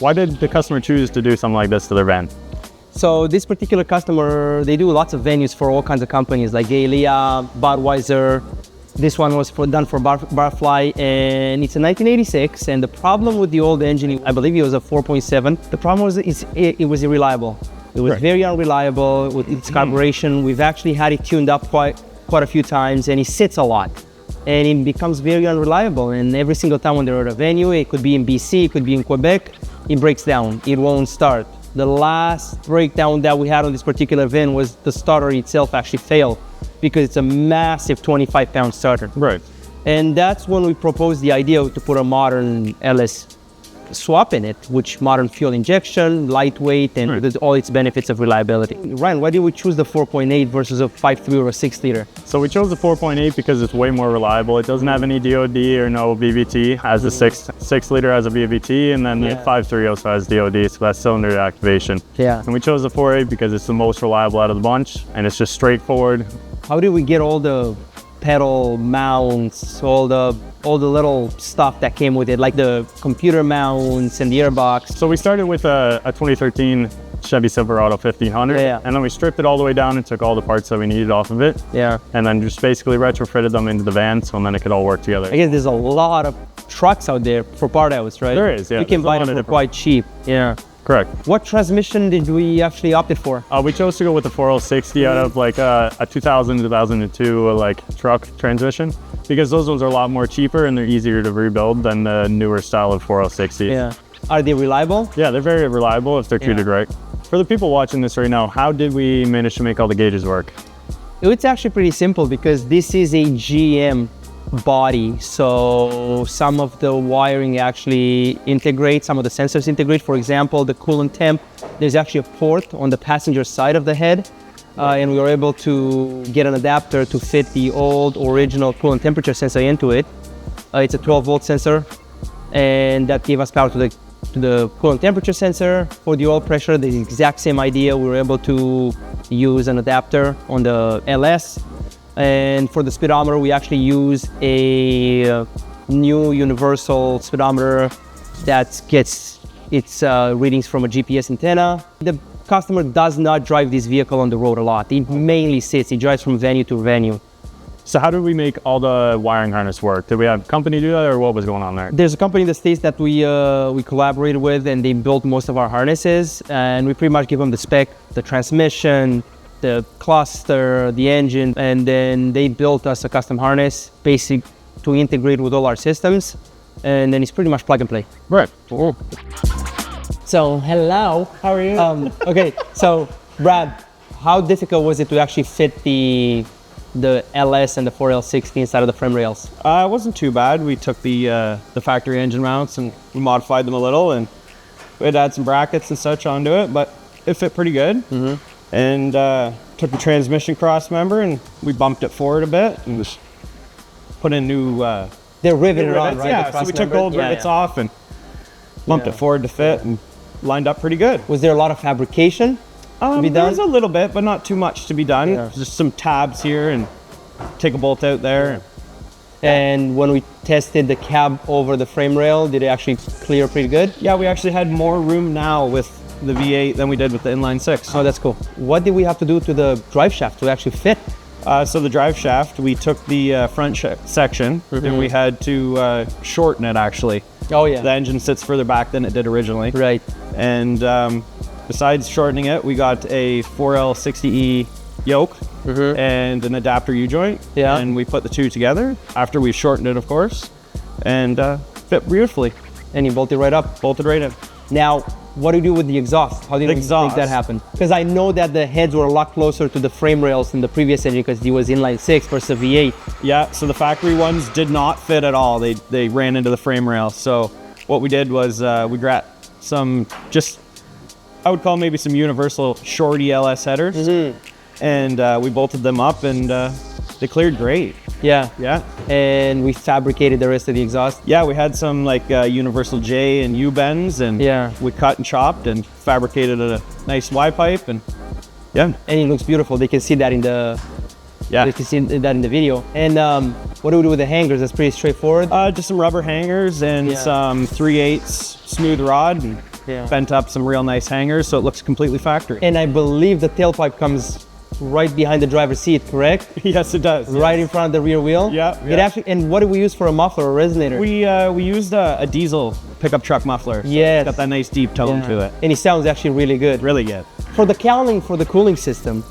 Why did the customer choose to do something like this to their van? So this particular customer, they do lots of venues for all kinds of companies like Galia, Budweiser. This one was done for Barfly, and it's a 1986. And the problem with the old engine, I believe it was a 4.7. The problem was it was irreliable. It was very unreliable with its carburation. We've actually had it tuned up quite a few times, and it sits a lot. And it becomes very unreliable. And every single time when they're at a venue, it could be in BC, it could be in Quebec, it breaks down. It won't start. The last breakdown that we had on this particular van was the starter itself actually failed because it's a massive 25-pound starter. Right. And that's when we proposed the idea to put a modern LS swap in it, which modern fuel injection, lightweight, and with all its benefits of reliability. Ryan, why did we choose the 4.8 versus a 5.3 or a 6 liter? So we chose the 4.8 because it's way more reliable. It doesn't have any DOD or no VVT, as the 6 liter has a VVT, and then the 5.3 also has DOD, so that's cylinder activation. Yeah. And we chose the 4.8 because it's the most reliable out of the bunch, and it's just straightforward. How did we get all the pedal mounts, all the little stuff that came with it, like the computer mounts and the airbox? So we started with a 2013 Chevy Silverado 1500, and then we stripped it all the way down and took all the parts that we needed off of it. Yeah. And then just basically retrofitted them into the van, so then it could all work together. I guess there's a lot of trucks out there for part outs, right? There is, yeah. You can buy them for quite cheap. Yeah. Correct. What transmission did we actually opted for? We chose to go with the 4L60 out of like a 2000, 2002 like truck transmission, because those ones are a lot more cheaper and they're easier to rebuild than the newer style of 4L60. Yeah. Are they reliable? Yeah, they're very reliable if they're treated right. For the people watching this right now, how did we manage to make all the gauges work? It's actually pretty simple because this is a GM body, so some of the wiring actually integrates, some of the sensors integrate. For example, the coolant temp, there's actually a port on the passenger side of the head, and we were able to get an adapter to fit the old original coolant temperature sensor into it. It's a 12-volt sensor, and that gave us power to the coolant temperature sensor. For the oil pressure, the exact same idea. We were able to use an adapter on the LS. And for the speedometer, we actually use a new universal speedometer that gets its readings from a GPS antenna. The customer does not drive this vehicle on the road a lot. It mainly sits, it drives from venue to venue. So how did we make all the wiring harness work? Did we have a company do that, or what was going on there? There's a company in the States that we collaborated with, and they built most of our harnesses, and we pretty much give them the spec, the transmission, the cluster, the engine, and then they built us a custom harness basic to integrate with all our systems, and then it's pretty much plug and play. Right. Cool. So hello, how are you? Okay, so Brad, how difficult was it to actually fit the LS and the 4L60 inside of the frame rails? It wasn't too bad. We took the factory engine mounts and we modified them a little, and we'd add some brackets and such onto it, but it fit pretty good. And took the transmission cross member and we bumped it forward a bit and just put in new they're riveted on, right? Yeah, so we took old rivets off and bumped it forward to fit and lined up pretty good. Was there a lot of fabrication to be done? There was a little bit, but not too much to be done. Just some tabs here and take a bolt out there. And when we tested the cab over the frame rail, did it actually clear pretty good? Yeah, we actually had more room now with the V8 than we did with the inline 6. Oh, that's cool. What did we have to do to the drive shaft to actually fit? So the drive shaft, we took the front section and we had to shorten it actually. Oh yeah. The engine sits further back than it did originally. Right. And besides shortening it, we got a 4L60E yoke and an adapter U-joint. Yeah. And we put the two together after we shortened it, of course, and fit beautifully. And you bolted right up? Bolted right in. Now, what do you do with the exhaust? How did you make that happen? Because I know that the heads were a lot closer to the frame rails than the previous engine because it was inline 6 versus V8. Yeah, so the factory ones did not fit at all. They ran into the frame rail. So what we did was we got some I would call maybe some universal shorty LS headers. And we bolted them up and they cleared great. Yeah. Yeah. And we fabricated the rest of the exhaust. Yeah, we had some like universal J and U bends, and we cut and chopped and fabricated a nice Y pipe, and and it looks beautiful. They can see that in the they can see that in the video. And what do we do with the hangers? That's pretty straightforward. Just some rubber hangers and some 3/8 smooth rod. And Yeah. bent up some real nice hangers, so it looks completely factory. And I believe the tailpipe comes right behind the driver's seat, correct? Yes, it does. Right in front of the rear wheel? Yeah, It yeah. actually, and what do we use for a muffler or resonator? We used a diesel pickup truck muffler. So Yes. It's got that nice deep tone Yeah. to it. And it sounds actually really good. Really good. For the cowling for the cooling system,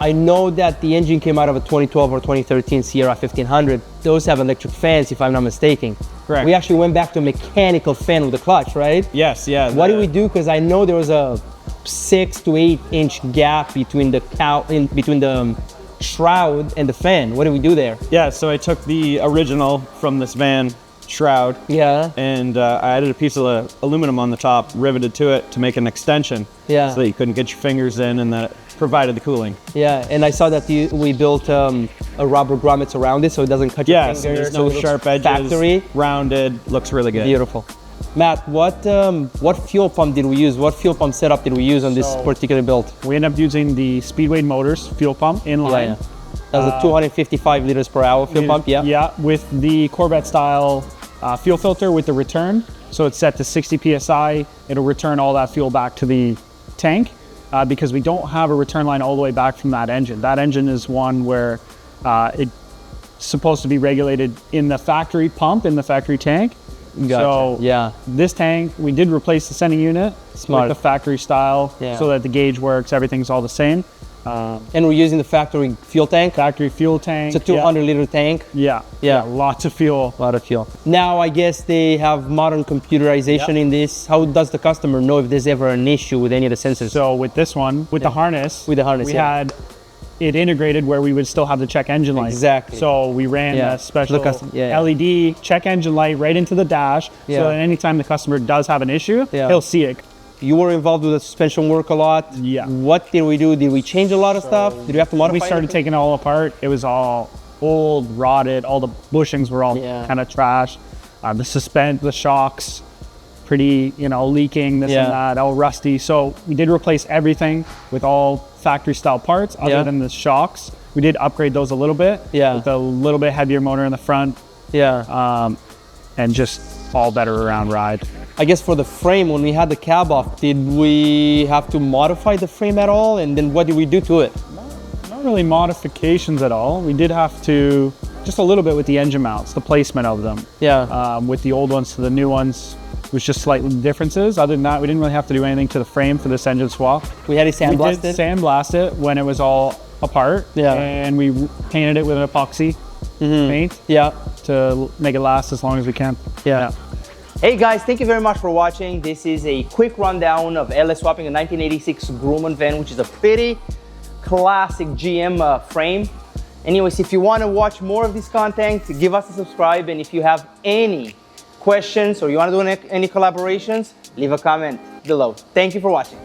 I know that the engine came out of a 2012 or 2013 Sierra 1500. Those have electric fans, if I'm not mistaken. Correct. We actually went back to a mechanical fan with the clutch, right? Yes, yeah. What did we do? Because I know there was a 6 to 8 inch gap between the shroud and the fan. What did we do there? Yeah, so I took the original from this van shroud. Yeah. And I added a piece of aluminum on the top, riveted to it to make an extension. Yeah. So that you couldn't get your fingers in, and that it provided the cooling. Yeah, and I saw that we built a rubber grommets around it so it doesn't cut your Yes, fingers. there's so no it looks sharp edges. Factory. Rounded, looks really good. Beautiful. Matt, what fuel pump did we use? What fuel pump setup did we use on this particular build? We end up using the Speedway Motors fuel pump inline. That was a 255 liters per hour fuel pump, yeah? Yeah, with the Corvette style fuel filter with the return. So it's set to 60 PSI. It'll return all that fuel back to the tank because we don't have a return line all the way back from that engine. That engine is one where it's supposed to be regulated in the factory pump, in the factory tank. Gotcha. So yeah, this tank, we did replace the sending unit Smart. with the factory style Yeah. so that the gauge works, everything's all the same. and we're using the factory fuel tank. Factory fuel tank. It's a 200 liter tank. Yeah. Yeah. Lots of fuel. A lot of fuel. Now I guess they have modern computerization in this. How does the customer know if there's ever an issue with any of the sensors? So with this one, with the harness, With the harness, we yeah. had it integrated where we would still have the check engine light. Exactly. So we ran Yeah. a special The custom- yeah, yeah. LED check engine light right into the dash, Yeah. so that anytime the customer does have an issue, Yeah. he'll see it. You were involved with the suspension work a lot. Yeah. What did we do? Did we change a lot of stuff? Did we have to modify We started anything? taking it all apart. It was all old, rotted. All the bushings were all Yeah. kind of trash. The shocks, pretty, leaking, this Yeah. and that, all rusty. So we did replace everything with all factory style parts other Yeah. than the shocks. We did upgrade those a little bit Yeah. with a little bit heavier motor in the front Yeah. and just all better around ride. I guess for the frame, when we had the cab off, did we have to modify the frame at all? And then what did we do to it? Not really modifications at all. We did have to, just a little bit with the engine mounts, the placement of them. Yeah. With the old ones to the new ones, it was just slight differences. Other than that, we didn't really have to do anything to the frame for this engine swap. We had it We did sandblasted. sandblast it when it was all apart. Yeah. And we painted it with an epoxy paint Yeah. to make it last as long as we can. Yeah. Hey guys, thank you very much for watching. This is a quick rundown of LS swapping a 1986 Grumman van, which is a pretty classic GM frame. Anyways, if you want to watch more of this content, give us a subscribe. And if you have any questions or you want to do any collaborations, leave a comment below. Thank you for watching.